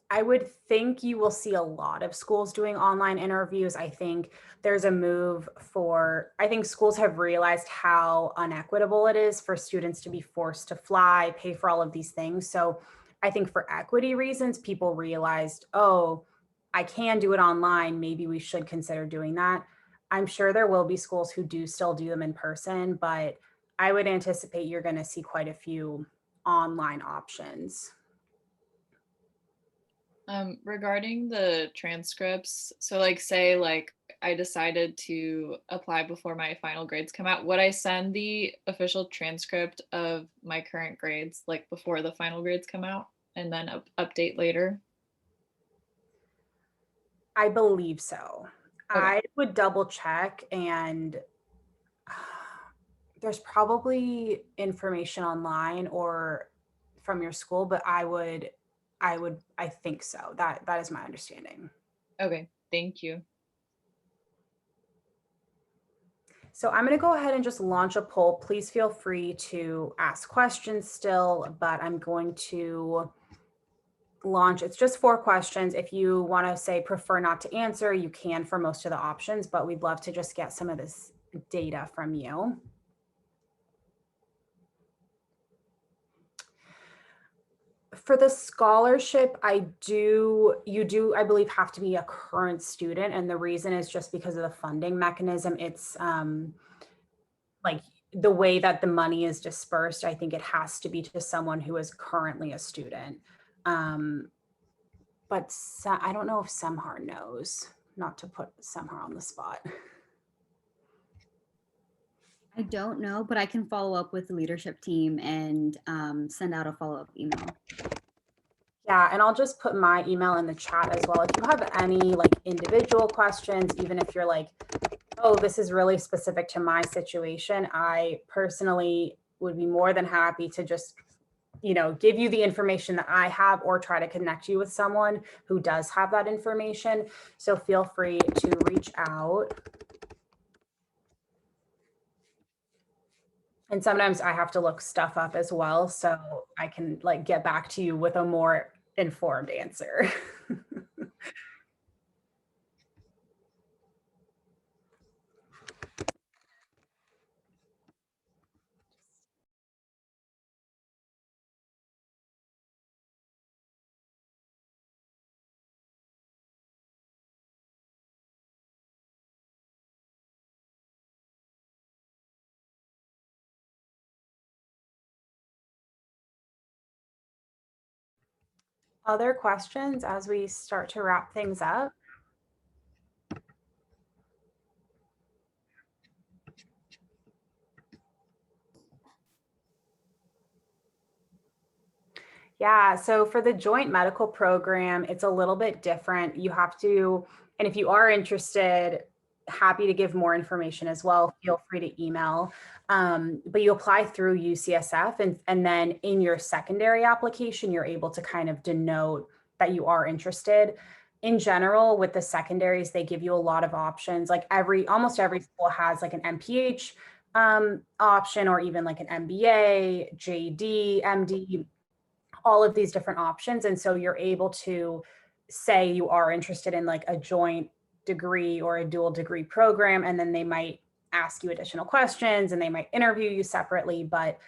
I would think you will see a lot of schools doing online interviews. I think there's a move I think schools have realized how unequitable it is for students to be forced to fly, pay for all of these things. So I think for equity reasons, people realized, oh, I can do it online. Maybe we should consider doing that. I'm sure there will be schools who do still do them in person, but I would anticipate you're going to see quite a few online options. Regarding the transcripts, so like say like I decided to apply before my final grades come out, would I send the official transcript of my current grades like before the final grades come out and then update later? I believe so. Okay. I would double check, and there's probably information online or from your school, but I think so. That is my understanding. Okay, thank you. So I'm going to go ahead and just launch a poll. Please feel free to ask questions still, but I'm going to launch. It's just 4 questions. If you want to say prefer not to answer, you can for most of the options, but we'd love to just get some of this data from you. For the scholarship, I believe have to be a current student. And the reason is just because of the funding mechanism. It's like the way that the money is dispersed. I think it has to be to someone who is currently a student. But I don't know if Semhar knows, not to put Semhar on the spot. I don't know, but I can follow up with the leadership team and send out a follow-up email. Yeah, and I'll just put my email in the chat as well. If you have any like individual questions, even if you're like, oh, this is really specific to my situation, I personally would be more than happy to just, give you the information that I have or try to connect you with someone who does have that information. So feel free to reach out. And sometimes I have to look stuff up as well, so I can like get back to you with a more informed answer. Other questions as we start to wrap things up? Yeah, so for the joint medical program, it's a little bit different. You have to, and if you are interested, happy to give more information as well. Feel free to email. But you apply through UCSF, and then in your secondary application, you're able to kind of denote that you are interested. In general, with the secondaries, they give you a lot of options. Like almost every school has like an MPH option, or even like an MBA, JD, MD, all of these different options. And so you're able to say you are interested in like a joint degree or a dual degree program, and then they might ask you additional questions and they might interview you separately. But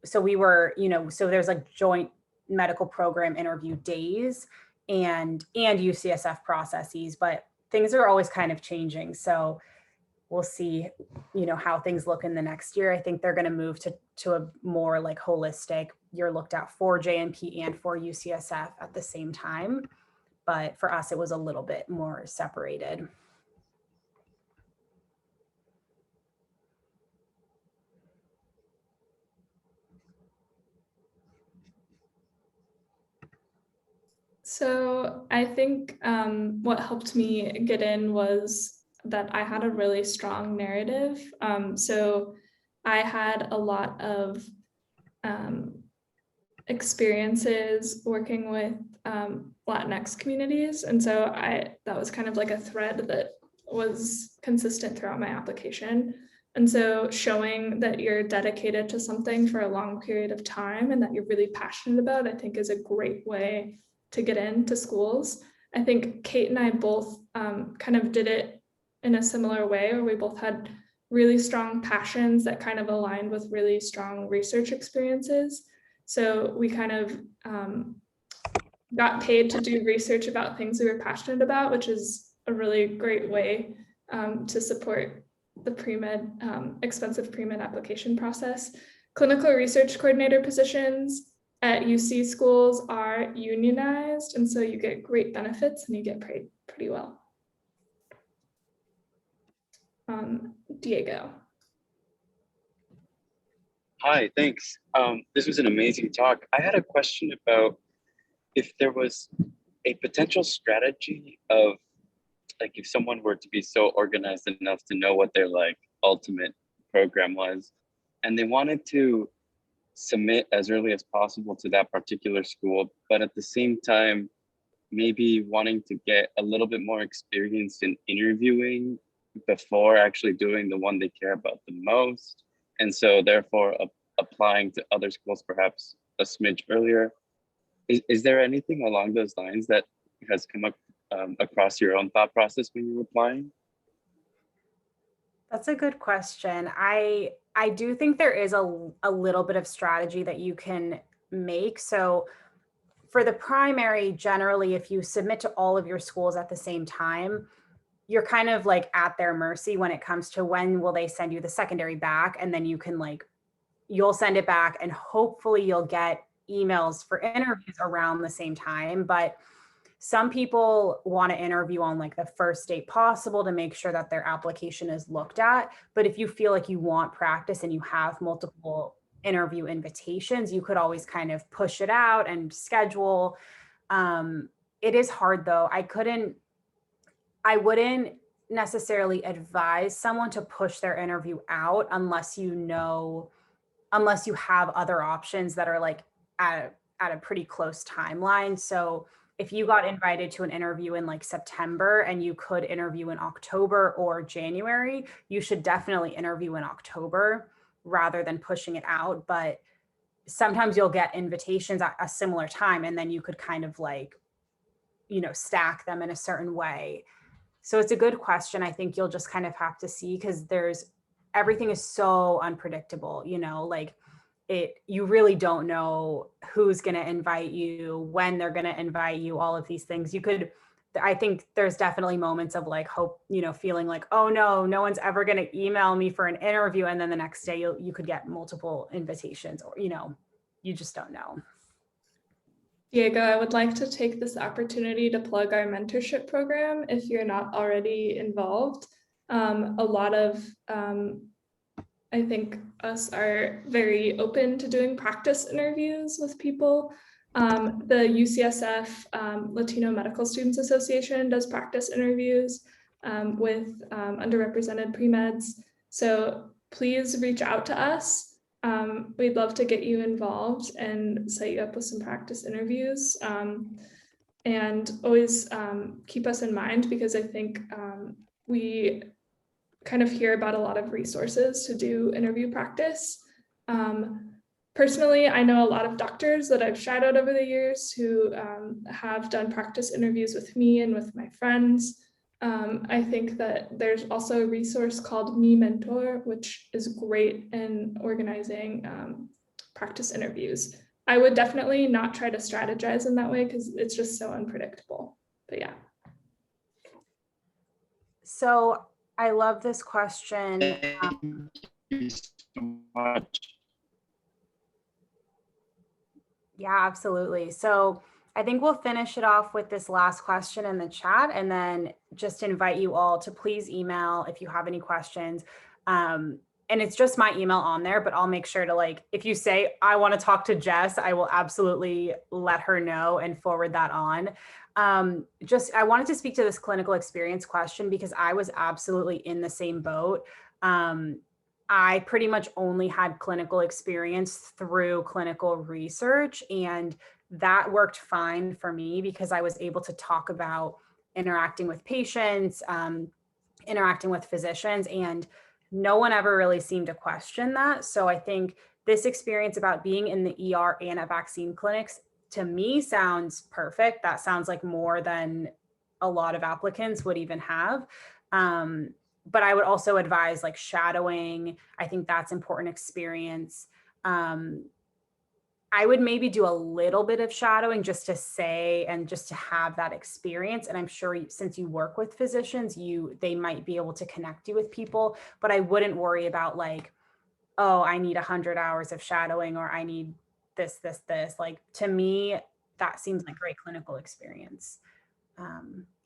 so we were, so there's like joint medical program interview days and UCSF processes, but things are always kind of changing. So we'll see, how things look in the next year. I think they're going to move to a more like holistic, you're looked at for JNP and for UCSF at the same time. But for us, it was a little bit more separated. So I think what helped me get in was that I had a really strong narrative. So I had a lot of experiences working with Latinx communities. And so that was kind of like a thread that was consistent throughout my application. And so showing that you're dedicated to something for a long period of time and that you're really passionate about, I think is a great way to get into schools. I think Kate and I both kind of did it in a similar way, where we both had really strong passions that kind of aligned with really strong research experiences. So we kind of got paid to do research about things we were passionate about, which is a really great way to support the pre-med, expensive pre-med application process. Clinical research coordinator positions at UC schools are unionized, and so you get great benefits and you get paid pretty well. Diego. Hi, thanks. This was an amazing talk. I had a question about if there was a potential strategy of, like, if someone were to be so organized enough to know what their like ultimate program was, and they wanted to submit as early as possible to that particular school, but at the same time, maybe wanting to get a little bit more experience in interviewing before actually doing the one they care about the most. And so therefore applying to other schools perhaps a smidge earlier. Is there anything along those lines that has come up across your own thought process when you were applying? That's a good question. I do think there is a little bit of strategy that you can make. So for the primary, generally, if you submit to all of your schools at the same time, you're kind of like at their mercy when it comes to when will they send you the secondary back. And then you can you'll send it back and hopefully you'll get emails for interviews around the same time. But some people want to interview on like the first date possible to make sure that their application is looked at. But if you feel like you want practice and you have multiple interview invitations, you could always kind of push it out and schedule. It is hard though. I wouldn't necessarily advise someone to push their interview out unless you have other options that are like at a pretty close timeline. So if you got invited to an interview in like September and you could interview in October or January, you should definitely interview in October rather than pushing it out. But sometimes you'll get invitations at a similar time and then you could kind of stack them in a certain way. So it's a good question. I think you'll just kind of have to see, because everything is so unpredictable, you really don't know who's going to invite you, when they're going to invite you, all of these things. I think there's definitely moments of like hope, feeling like, oh no one's ever going to email me for an interview. And then the next day you could get multiple invitations, or, you just don't know. Diego, I would like to take this opportunity to plug our mentorship program if you're not already involved. A lot of I think us are very open to doing practice interviews with people. The UCSF Latino Medical Students Association does practice interviews with underrepresented pre-meds. So please reach out to us. We'd love to get you involved and set you up with some practice interviews. And always keep us in mind, because I think we kind of hear about a lot of resources to do interview practice. Personally, I know a lot of doctors that I've shadowed over the years who have done practice interviews with me and with my friends. I think that there's also a resource called Me Mentor, which is great in organizing practice interviews. I would definitely not try to strategize in that way because it's just so unpredictable. But yeah. So I love this question. Thank you so much. Yeah, absolutely. So I think we'll finish it off with this last question in the chat, and then just invite you all to please email if you have any questions. And it's just my email on there, but I'll make sure to, like, if you say, I want to talk to Jess, I will absolutely let her know and forward that on. I wanted to speak to this clinical experience question because I was absolutely in the same boat. I pretty much only had clinical experience through clinical research, and that worked fine for me because I was able to talk about interacting with patients, interacting with physicians, and no one ever really seemed to question that. So I think this experience about being in the ER and at vaccine clinics, to me, sounds perfect. That sounds like more than a lot of applicants would even have. But I would also advise like shadowing. I think that's important experience. I would maybe do a little bit of shadowing just to say and just to have that experience. And I'm sure since you work with physicians, they might be able to connect you with people, but I wouldn't worry about like, oh, I need 100 hours of shadowing, or I need this. Like, to me, that seems like great clinical experience.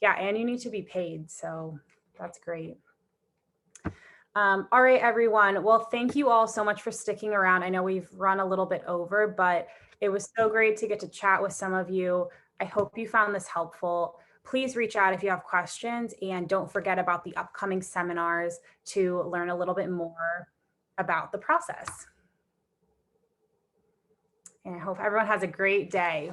Yeah, and you need to be paid. So that's great. All right, everyone. Well, thank you all so much for sticking around. I know we've run a little bit over, but it was so great to get to chat with some of you. I hope you found this helpful. Please reach out if you have questions, and don't forget about the upcoming seminars to learn a little bit more about the process. And I hope everyone has a great day.